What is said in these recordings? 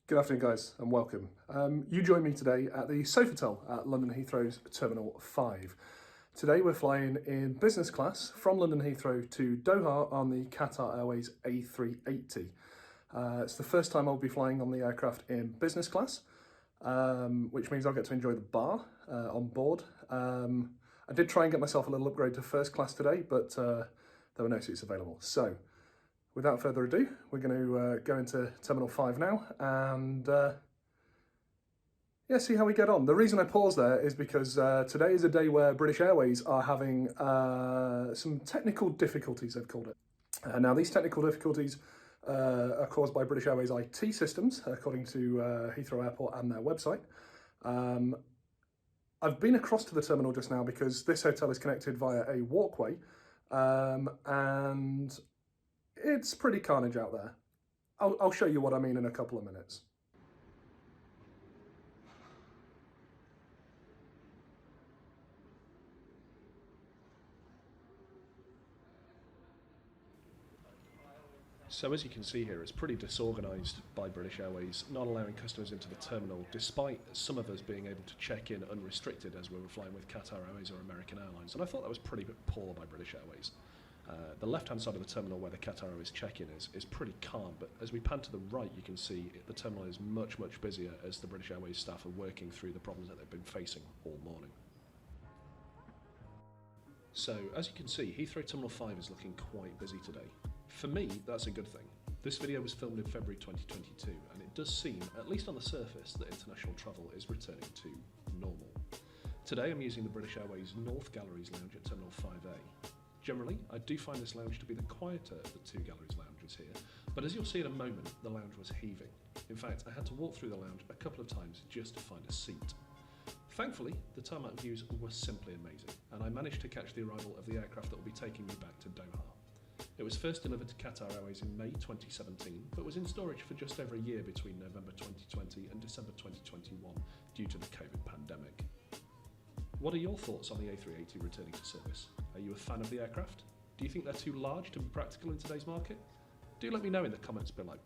Good afternoon, guys, and welcome. You join me today at the Sofitel at London Heathrow's Terminal 5. Today we're flying in business class from London Heathrow to Doha on the QATAR AIRWAYS A380. It's the first time I'll be flying on the aircraft in business class, which means I'll get to enjoy the bar on board. I did try and get myself a little upgrade to first class today, but there were no seats available. So, without further ado, we're going to go into Terminal 5 now and see how we get on. The reason I paused there is because today is a day where British Airways are having some technical difficulties, they've called it. Now, these technical difficulties are caused by British Airways IT systems, according to Heathrow Airport and their website. I've been across to the terminal just now because this hotel is connected via a walkway, and it's pretty carnage out there. I'll show you what I mean in a couple of minutes. So as you can see here, it's pretty disorganised by British Airways, not allowing customers into the terminal, despite some of us being able to check in unrestricted as we were flying with QATAR Airways or American Airlines. And I thought that was pretty poor by British Airways. The left-hand side of the terminal where the QATAR Airways check-in is pretty calm, but as we pan to the right, you can see the terminal is much, much busier as the British Airways staff are working through the problems that they've been facing all morning. So, as you can see, Heathrow Terminal 5 is looking quite busy today. For me, that's a good thing. This video was filmed in February 2022, and it does seem, at least on the surface, that international travel is returning to normal. Today I'm using the British Airways North Galleries Lounge at Terminal 5A. Generally, I do find this lounge to be the quieter of the two galleries lounges here, but as you'll see in a moment, the lounge was heaving. In fact, I had to walk through the lounge a couple of times just to find a seat. Thankfully, the tarmac views were simply amazing, and I managed to catch the arrival of the aircraft that will be taking me back to Doha. It was first delivered to QATAR Airways in May 2017, but was in storage for just over a year between November 2020 and December 2021 due to the COVID pandemic. What are your thoughts on the A380 returning to service? Are you a fan of the aircraft? Do you think they're too large to be practical in today's market? Do let me know in the comments below.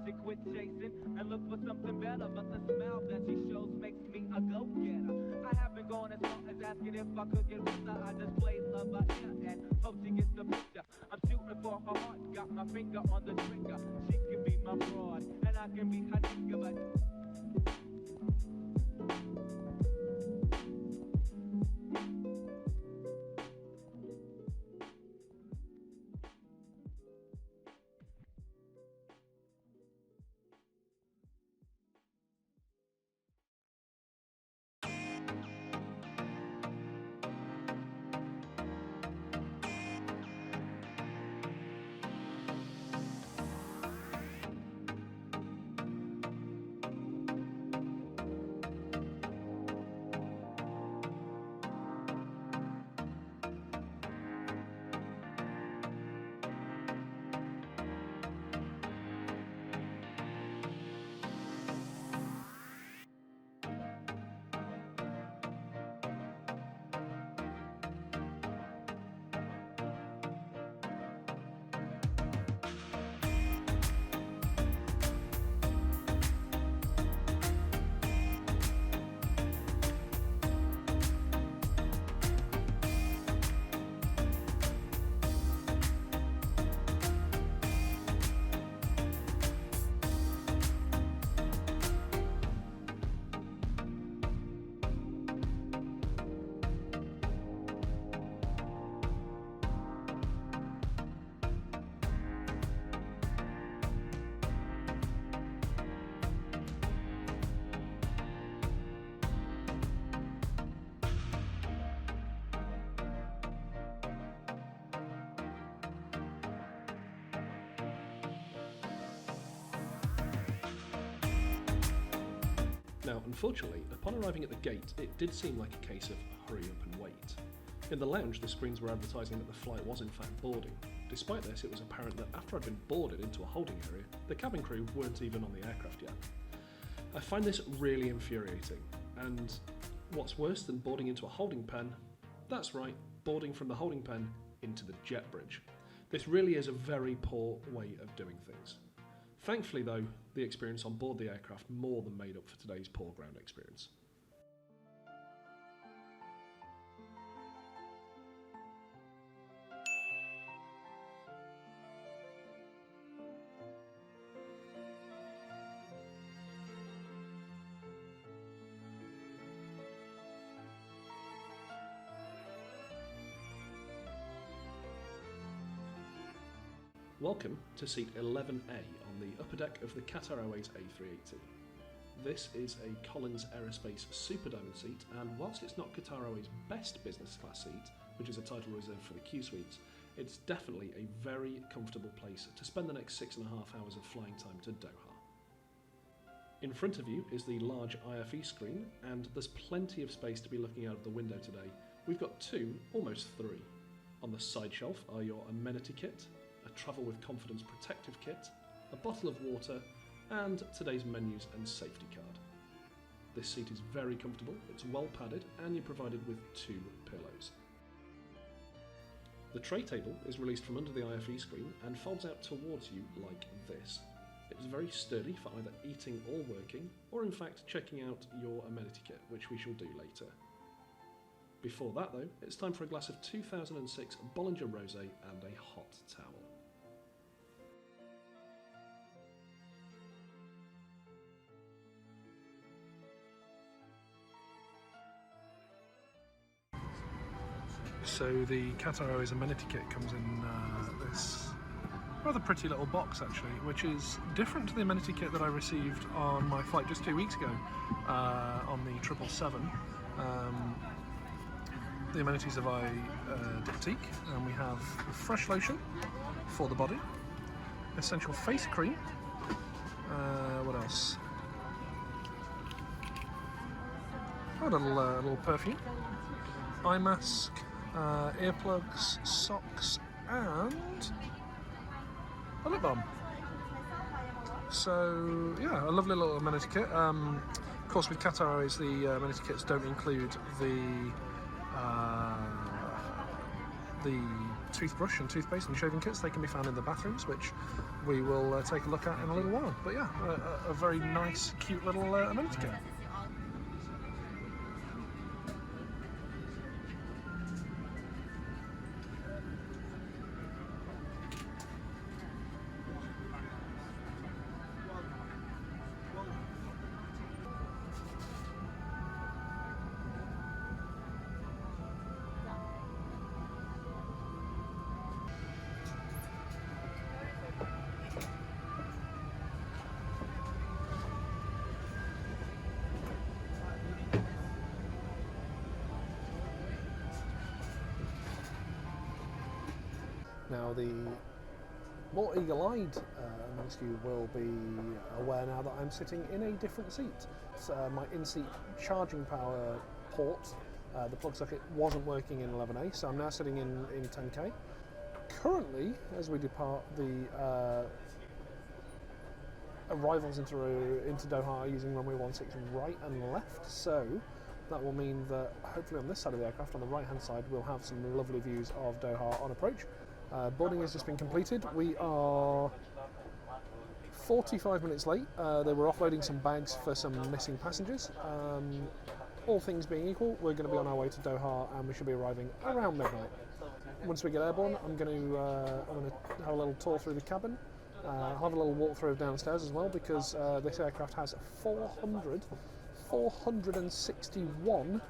To quit chasing and look for something better, but the smile that she shows makes me a go-getter. I haven't gone as far as asking if I could get with her. I just play love by ear and hope she gets the picture. I'm shooting for her heart, got my finger on the trigger. She can be my broad, and I can be her nigga, but Now, unfortunately, upon arriving at the gate, it did seem like a case of hurry up and wait. In the lounge, the screens were advertising that the flight was in fact boarding. Despite this, it was apparent that after I'd been boarded into a holding area, the cabin crew weren't even on the aircraft yet. I find this really infuriating, and what's worse than boarding into a holding pen? That's right, boarding from the holding pen into the jet bridge. This really is a very poor way of doing things. Thankfully though, the experience on board the aircraft more than made up for today's poor ground experience. Welcome to seat 11A on the upper deck of the QATAR AIRWAYS A380. This is a Collins Aerospace Super Diamond seat, and whilst it's not QATAR AIRWAYS' best business class seat, which is a title reserved for the Q suites, it's definitely a very comfortable place to spend the next 6.5 hours of flying time to Doha. In front of you is the large IFE screen, and there's plenty of space to be looking out of the window today. We've got two, almost three. On the side shelf are your Amenity Kit, a Travel with Confidence protective kit, a bottle of water, and today's menus and safety card. This seat is very comfortable, it's well padded, and you're provided with 2 pillows. The tray table is released from under the IFE screen and folds out towards you like this. It's very sturdy for either eating or working, or in fact checking out your Amenity Kit, which we shall do later. Before that though, it's time for a glass of 2006 Bollinger Rosé and a hot towel. So the QATAR AIRWAYS Amenity Kit comes in this rather pretty little box actually, which is different to the Amenity Kit that I received on my flight just 2 weeks ago on the 777. The amenities of diptyque, and we have fresh lotion for the body, essential face cream, what else? Oh, a little perfume, eye mask, earplugs, socks, and a lip balm. So yeah, a lovely little amenity kit. Of course, with QATAR AIRWAYS, the amenity kits don't include the toothbrush and toothpaste and shaving kits. They can be found in the bathrooms, which we will take a look at in a little while. But yeah, a very nice, cute little amenity kit. Now, the more eagle-eyed amongst you will be aware now that I'm sitting in a different seat. So, my in-seat charging power port, the plug socket, wasn't working in 11A, so I'm now sitting in 10K. Currently, as we depart, the arrivals into Doha are using runway 16 right and left, so that will mean that hopefully on this side of the aircraft, on the right-hand side, we'll have some lovely views of Doha on approach. Boarding has just been completed. We are 45 minutes late. They were offloading some bags for some missing passengers. All things being equal, we're going to be on our way to Doha, and we should be arriving around midnight. Once we get airborne, I'm going to have a little tour through the cabin. I'll have a little walk through downstairs as well, because this aircraft has 461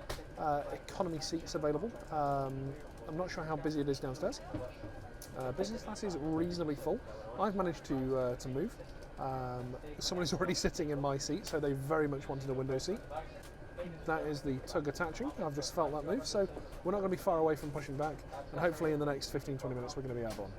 economy seats available. I'm not sure how busy it is downstairs. Business class is reasonably full. I've managed to move. Someone is already sitting in my seat, so they very much wanted a window seat. That is the tug attaching. I've just felt that move, so we're not going to be far away from pushing back, and hopefully in the next 15-20 minutes we're going to be airborne.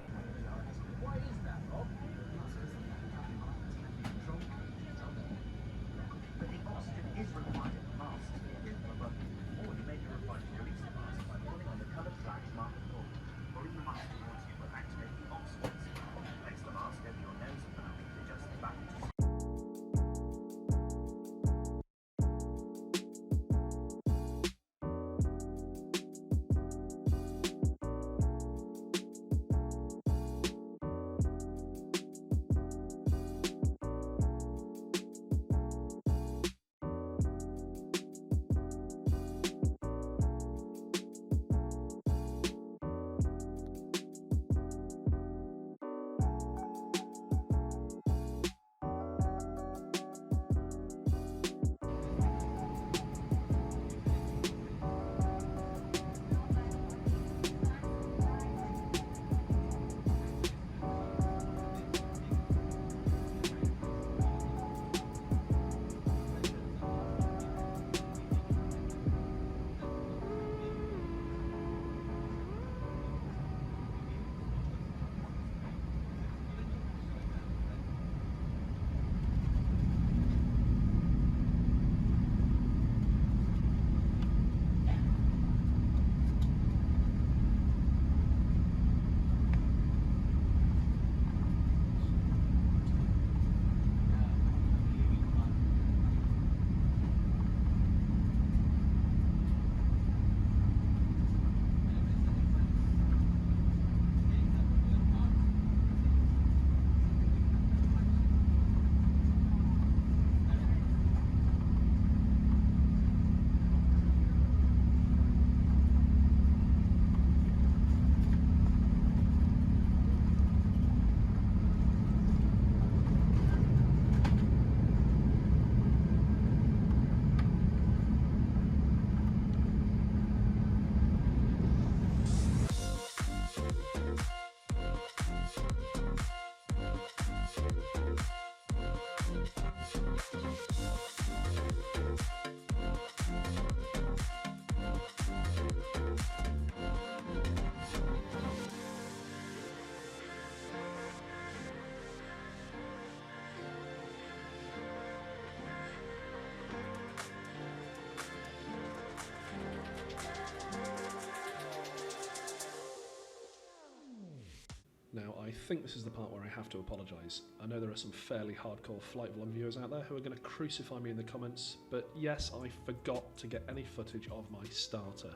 think this is the part where I have to apologise. I know there are some fairly hardcore flight vlog viewers out there who are going to crucify me in the comments, but yes, I forgot to get any footage of my starter.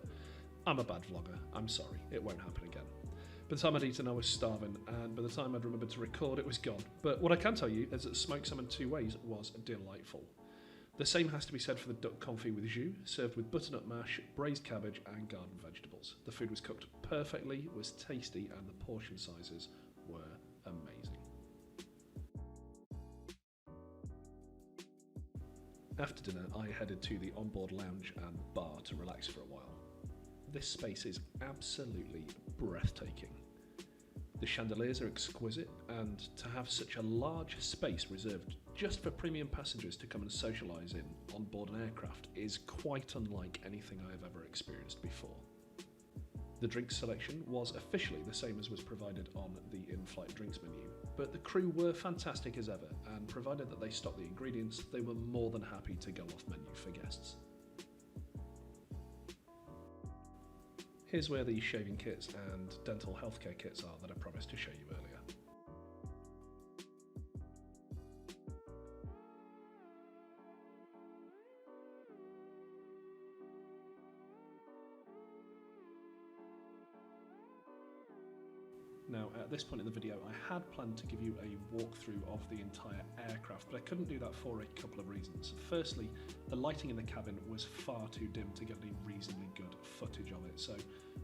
I'm a bad vlogger, I'm sorry, it won't happen again. By the time I'd eaten I was starving, and by the time I'd remembered to record it was gone. But what I can tell you is that smoked salmon 2 ways was delightful. The same has to be said for the duck confit with jus, served with butternut mash, braised cabbage and garden vegetables. The food was cooked perfectly, was tasty, and the portion sizes were amazing. After dinner I headed to the Onboard Lounge and Bar to relax for a while. This space is absolutely breathtaking. The chandeliers are exquisite, and to have such a large space reserved just for premium passengers to come and socialise in on board an aircraft is quite unlike anything I have ever experienced before. The drinks selection was officially the same as was provided on the in-flight drinks menu, but the crew were fantastic as ever, and provided that they stocked the ingredients, they were more than happy to go off menu for guests. Here's where the shaving kits and dental healthcare kits are that I promised to show you earlier. Now, at this point in the video, I had planned to give you a walkthrough of the entire aircraft, but I couldn't do that for a couple of reasons. Firstly, the lighting in the cabin was far too dim to get any reasonably good footage of it, so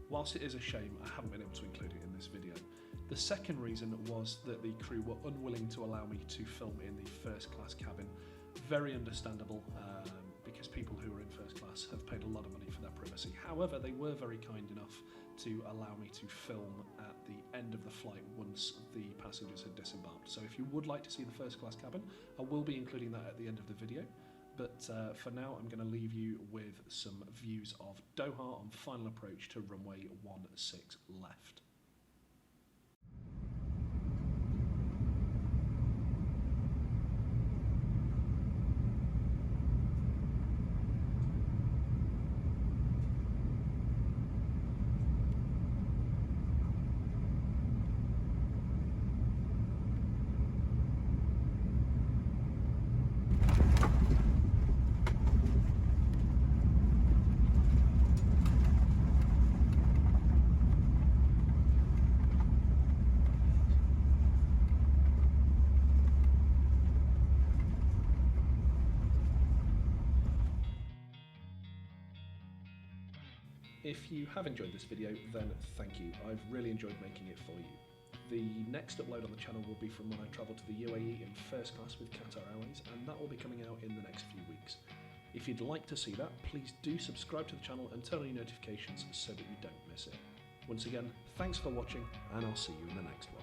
whilst it is a shame, I haven't been able to include it in this video. The second reason was that the crew were unwilling to allow me to film in the first class cabin. Very understandable, because people who are in first class have paid a lot of money for their privacy. However, they were very kind enough to allow me to film at the end of the flight once the passengers had disembarked. So if you would like to see the first class cabin, I will be including that at the end of the video. But for now, I'm going to leave you with some views of Doha on final approach to runway 16 left. If you have enjoyed this video, then thank you. I've really enjoyed making it for you. The next upload on the channel will be from when I travel to the UAE in first class with QATAR Airways, and that will be coming out in the next few weeks. If you'd like to see that, please do subscribe to the channel and turn on your notifications so that you don't miss it. Once again, thanks for watching, and I'll see you in the next one.